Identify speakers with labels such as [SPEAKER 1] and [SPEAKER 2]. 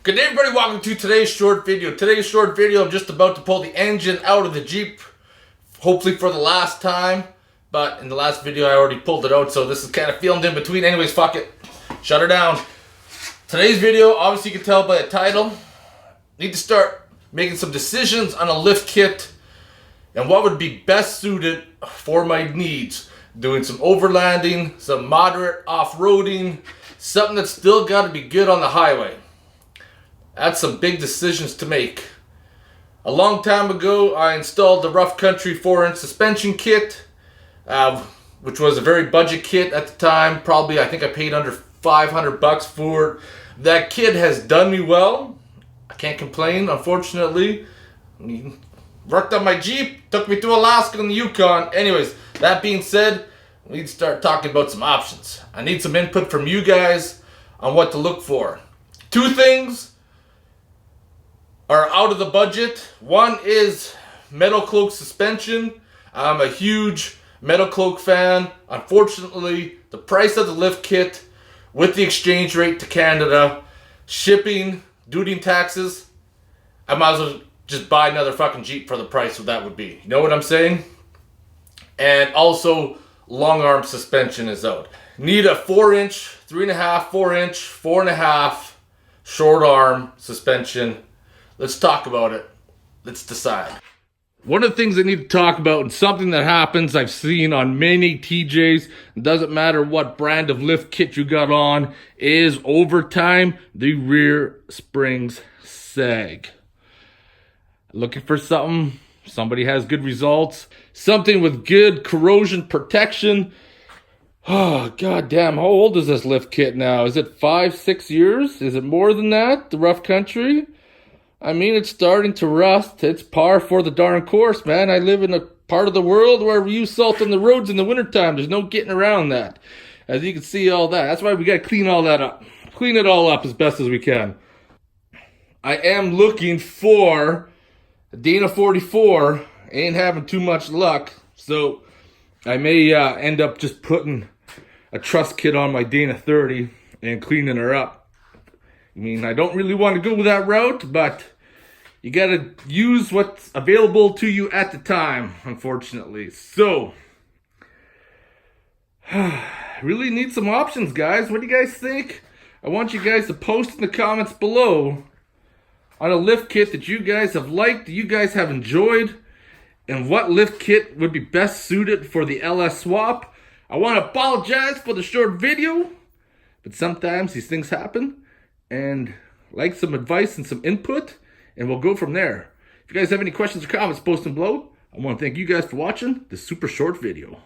[SPEAKER 1] Good day everybody, welcome to today's short video. Today's short video, I'm just about to pull the engine out of the Jeep, hopefully for the last time, but in the last video I already pulled it out, so this is kind of filmed in between. Anyways, fuck it, shut her down. Today's video, obviously you can tell by the title, need to start making some decisions on a lift kit and what would be best suited for my needs. Doing some overlanding, some moderate off-roading, something that's still got to be good on the highway. That's some big decisions to make. A long time ago, I installed the Rough Country 4-inch suspension kit, which was a very budget kit at the time. Probably, I think I paid under $500 for it. That kit has done me well. I can't complain, unfortunately. Worked on my Jeep, took me to Alaska and the Yukon. Anyways, that being said, we need to start talking about some options. I need some input from you guys on what to look for. Two things are out of the budget. One is Metal Cloak suspension. I'm a huge Metal Cloak fan. Unfortunately, the price of the lift kit with the exchange rate to Canada, shipping, duty and taxes, I might as well just buy another fucking Jeep for the price of that would be. You know what I'm saying? And also, long arm suspension is out. Need a 4-inch, 3.5, 4-inch, 4.5 short arm suspension. Let's talk about it. Let's decide. One of the things I need to talk about, and something that happens I've seen on many TJs, doesn't matter what brand of lift kit you got on, is over time, the rear springs sag. Looking for something, somebody has good results, something with good corrosion protection. Oh, goddamn, how old is this lift kit now? Is it 5-6 years? Is it more than that, the Rough Country? I mean, it's starting to rust. It's par for the darn course, man. I live in a part of the world where we use salt on the roads in the wintertime. There's no getting around that. As you can see, all that. That's why we got to clean all that up. Clean it all up as best as we can. I am looking for a Dana 44. Ain't having too much luck. So I may end up just putting a truss kit on my Dana 30 and cleaning her up. I mean, I don't really want to go that route, but you got to use what's available to you at the time, unfortunately. So, really need some options, guys. What do you guys think? I want you guys to post in the comments below on a lift kit that you guys have liked, that you guys have enjoyed, and what lift kit would be best suited for the LS swap. I want to apologize for the short video, but sometimes these things happen. And like some advice and some input, and we'll go from there. If you guys have any questions or comments, post them below. I want to thank you guys for watching this super short video.